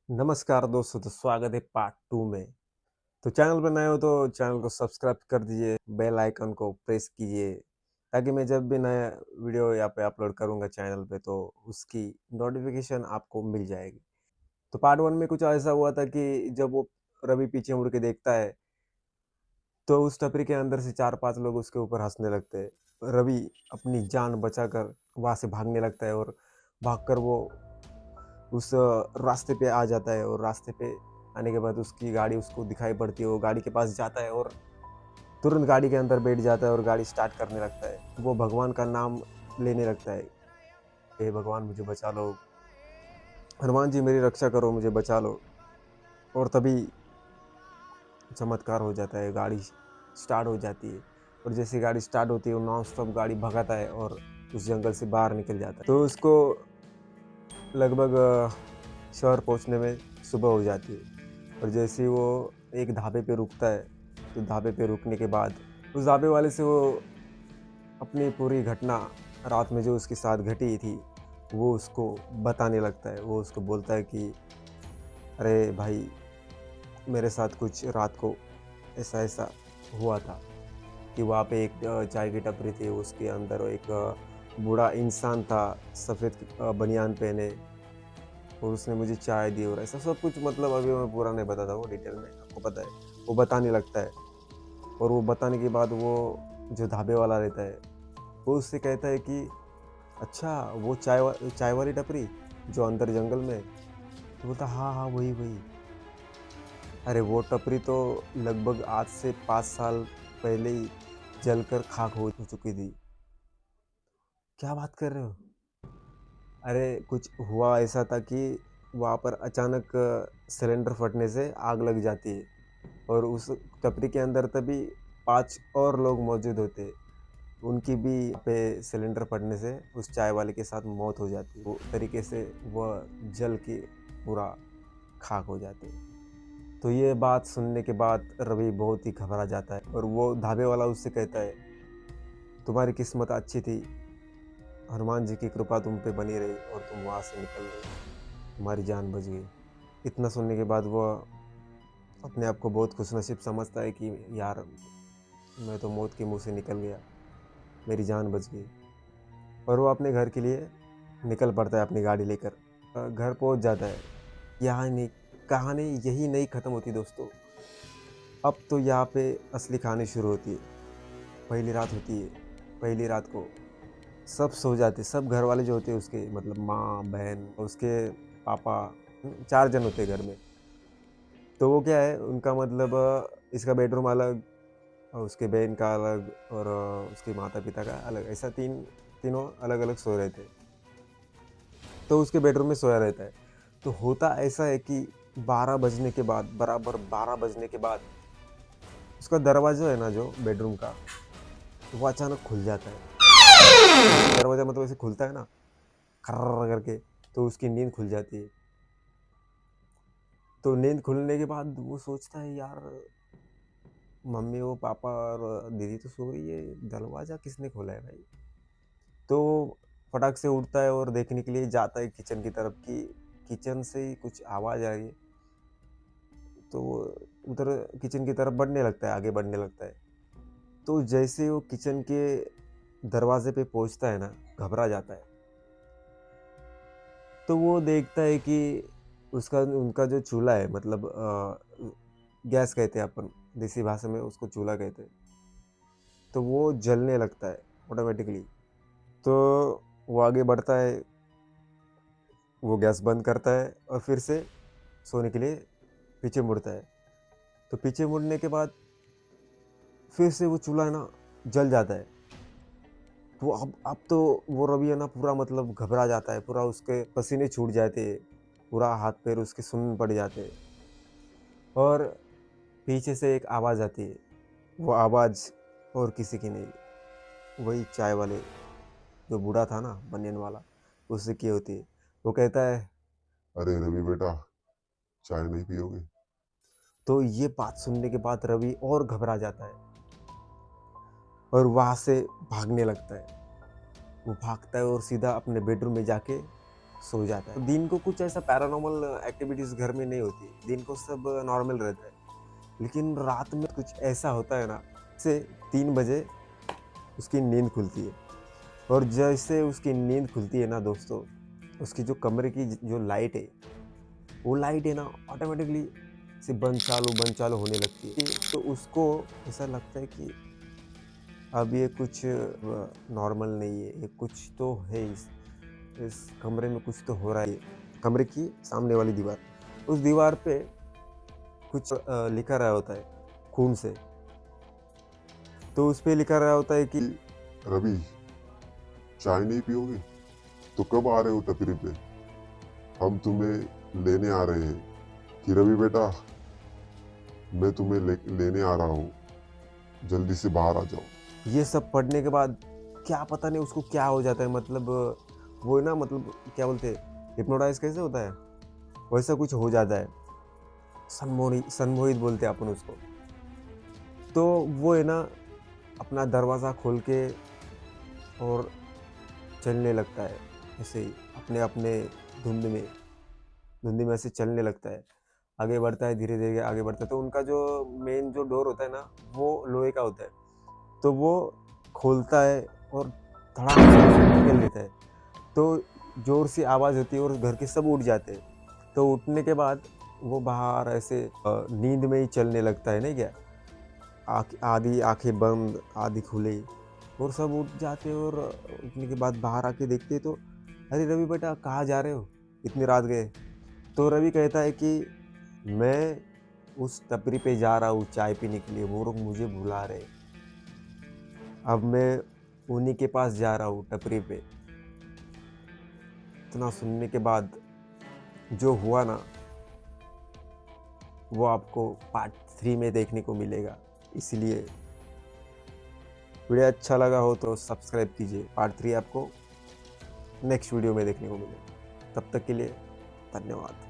नमस्कार दोस्तों, तो स्वागत है पार्ट 2 में। तो चैनल पर नए हो तो चैनल को सब्सक्राइब कर दीजिए, बेल आइकन को प्रेस कीजिए ताकि मैं जब भी नया वीडियो यहाँ पे अपलोड करूँगा चैनल पे तो उसकी नोटिफिकेशन आपको मिल जाएगी। तो पार्ट 1 में कुछ ऐसा हुआ था कि जब वो रवि पीछे मुड़ के देखता है तो उस टपरी के अंदर से 4-5 लोग उसके ऊपर हँसने लगते हैं। रवि अपनी जान बचाकर वहाँ से भागने लगता है और भागकर वो उस रास्ते पे आ जाता है और रास्ते पे आने के बाद उसकी गाड़ी उसको दिखाई पड़ती है। वो गाड़ी के पास जाता है और तुरंत गाड़ी के अंदर बैठ जाता है और गाड़ी स्टार्ट करने लगता है। तो वो भगवान का नाम लेने लगता है, हे भगवान मुझे बचा लो, हनुमान जी मेरी रक्षा करो, मुझे बचा लो। और तभी चमत्कार हो जाता है, गाड़ी स्टार्ट हो जाती है और जैसे गाड़ी स्टार्ट होती है वो नॉन स्टॉप गाड़ी भगाता है और उस जंगल से बाहर निकल जाता है। तो उसको लगभग शहर पहुंचने में सुबह हो जाती है और जैसे ही वो एक ढाबे पे रुकता है तो ढाबे पे रुकने के बाद उस ढाबे वाले से वो अपनी पूरी घटना रात में जो उसके साथ घटी थी वो उसको बताने लगता है। वो उसको बोलता है कि अरे भाई, मेरे साथ कुछ रात को ऐसा ऐसा हुआ था कि वहाँ पे एक चाय की टपरी थी, उसके अंदर एक बूढ़ा इंसान था सफ़ेद बनियान पहने और उसने मुझे चाय दी और ऐसा सब कुछ। मतलब अभी मैं पूरा नहीं बताता वो डिटेल में, आपको पता है। वो बताने लगता है और वो बताने के बाद वो जो ढाबे वाला रहता है वो उससे कहता है कि अच्छा वो चाय वाली टपरी जो अंदर जंगल में है? तो बोलता हाँ हाँ वही वही। अरे वो टपरी तो लगभग आज से 5 साल पहले ही जलकर खाक हो चुकी थी। क्या बात कर रहे हो? अरे कुछ हुआ ऐसा था कि वहाँ पर अचानक सिलेंडर फटने से आग लग जाती है और उस टपरी के अंदर तभी 5 और लोग मौजूद होते। उनकी भी पे सिलेंडर फटने से उस चाय वाले के साथ मौत हो जाती है। वो तरीके से वह जल के पूरा खाक हो जाते हैं। तो ये बात सुनने के बाद रवि बहुत ही घबरा जाता है और वो ढाबे वाला उससे कहता है तुम्हारी किस्मत अच्छी थी, हनुमान जी की कृपा तुम पे बनी रही और तुम वहाँ से निकल गए, तुम्हारी जान बच गई। इतना सुनने के बाद वह अपने आप को बहुत खुशनसीब समझता है कि यार मैं तो मौत के मुंह से निकल गया, मेरी जान बच गई। और वो अपने घर के लिए निकल पड़ता है अपनी गाड़ी लेकर। घर पहुंच जाता है। यहाँ नहीं, कहानी यही नहीं ख़त्म होती दोस्तों। अब तो यहाँ पे असली कहानी शुरू होती है। पहली रात होती है। पहली रात को सब सो जाते, सब घर वाले जो होते हैं उसके, मतलब माँ बहन उसके पापा, 4 जन होते हैं घर में। तो वो क्या है उनका, मतलब इसका बेडरूम अलग और उसके बहन का अलग और उसके माता पिता का अलग, ऐसा तीनों अलग अलग सो रहे थे। तो उसके बेडरूम में सोया रहता है। तो होता ऐसा है कि 12 बजने के बाद, बराबर 12 बजने के बाद उसका दरवाज़ा है ना जो बेडरूम का, तो वो अचानक खुल जाता है। दरवाज़ा मतलब ऐसे खुलता है ना, खर्र करके, तो उसकी नींद खुल जाती है। तो नींद खुलने के बाद वो सोचता है यार, मम्मी वो पापा और दीदी तो सो रही है, दरवाज़ा किसने खोला है भाई? तो फटाक से उठता है और देखने के लिए जाता है किचन की तरफ कि किचन से ही कुछ आवाज़ आ रही है। तो वो उधर किचन की तरफ बढ़ने लगता है, आगे बढ़ने लगता है। तो जैसे वो किचन के दरवाजे पे पहुंचता है ना, घबरा जाता है। तो वो देखता है कि उसका उनका जो चूल्हा है, मतलब गैस कहते हैं अपन, देसी भाषा में उसको चूल्हा कहते हैं, तो वो जलने लगता है ऑटोमेटिकली। तो वो आगे बढ़ता है, वो गैस बंद करता है और फिर से सोने के लिए पीछे मुड़ता है। तो पीछे मुड़ने के बाद फिर से वो चूल्हा है ना जल जाता है। तो अब तो वो रवि है ना पूरा, मतलब घबरा जाता है, पूरा उसके पसीने छूट जाते हैं, पूरा हाथ पैर उसके सुन्न पड़ जाते हैं। और पीछे से एक आवाज़ आती है। वो आवाज़ और किसी की नहीं, वही चाय वाले जो बूढ़ा था ना बनियान वाला, उससे की होती है। वो कहता है अरे रवि बेटा, चाय नहीं पियोगे? तो ये बात सुनने के बाद रवि और घबरा जाता है और वहाँ से भागने लगता है। वो भागता है और सीधा अपने बेडरूम में जाके सो जाता है। दिन को कुछ ऐसा पैरानॉर्मल एक्टिविटीज़ घर में नहीं होती, दिन को सब नॉर्मल रहता है। लेकिन रात में कुछ ऐसा होता है ना, से 3 बजे उसकी नींद खुलती है, और जैसे उसकी नींद खुलती है ना दोस्तों, उसकी जो कमरे की जो लाइट है, वो लाइट है ना ऑटोमेटिकली से बंद चालू होने लगती है। तो उसको ऐसा लगता है कि अब ये कुछ नॉर्मल नहीं है, ये कुछ तो है, इस कमरे में कुछ तो हो रहा है। कमरे की सामने वाली दीवार, उस दीवार पे कुछ लिखा रहा होता है खून से। तो उस पे लिखा रहा होता है कि रवि, चाय नहीं पियोगे? तो कब आ रहे हो टपरी पे? हम तुम्हें लेने आ रहे हैं। कि रवि बेटा, मैं तुम्हें लेने आ रहा हूँ, जल्दी से बाहर आ जाओ। ये सब पढ़ने के बाद क्या पता नहीं उसको क्या हो जाता है, मतलब वो ना, मतलब क्या बोलते हैं, हिप्नोटाइज कैसे होता है, वैसा कुछ हो जाता है। सनमोहित बोलते हैं अपन उसको। तो वो है ना, अपना दरवाज़ा खोल के और चलने लगता है, ऐसे ही अपने अपने धुंध में ऐसे चलने लगता है, आगे बढ़ता है, धीरे धीरे आगे बढ़ता है। तो उनका जो मेन जो डोर होता है ना, वो लोहे का होता है। तो वो खोलता है और धड़ाम से उसे निकल देता है। तो जोर से आवाज़ होती है और घर के सब उठ जाते हैं। तो उठने के बाद वो बाहर ऐसे नींद में ही चलने लगता है, नहीं क्या, आधी आंखें बंद आधी खुली, और सब उठ जाते हैं। और उठने के बाद बाहर आके देखते हैं तो, अरे रवि बेटा कहाँ जा रहे हो, इतनी रात गए? तो रवि कहता है कि मैं उस टपरी पे जा रहा हूँ चाय पीने के लिए, वो लोग मुझे बुला रहे, अब मैं उन्हीं के पास जा रहा हूँ टपरी पे। इतना सुनने के बाद जो हुआ ना, वो आपको पार्ट 3 में देखने को मिलेगा। इसलिए वीडियो अच्छा लगा हो तो सब्सक्राइब कीजिए। पार्ट 3 आपको नेक्स्ट वीडियो में देखने को मिलेगा। तब तक के लिए धन्यवाद।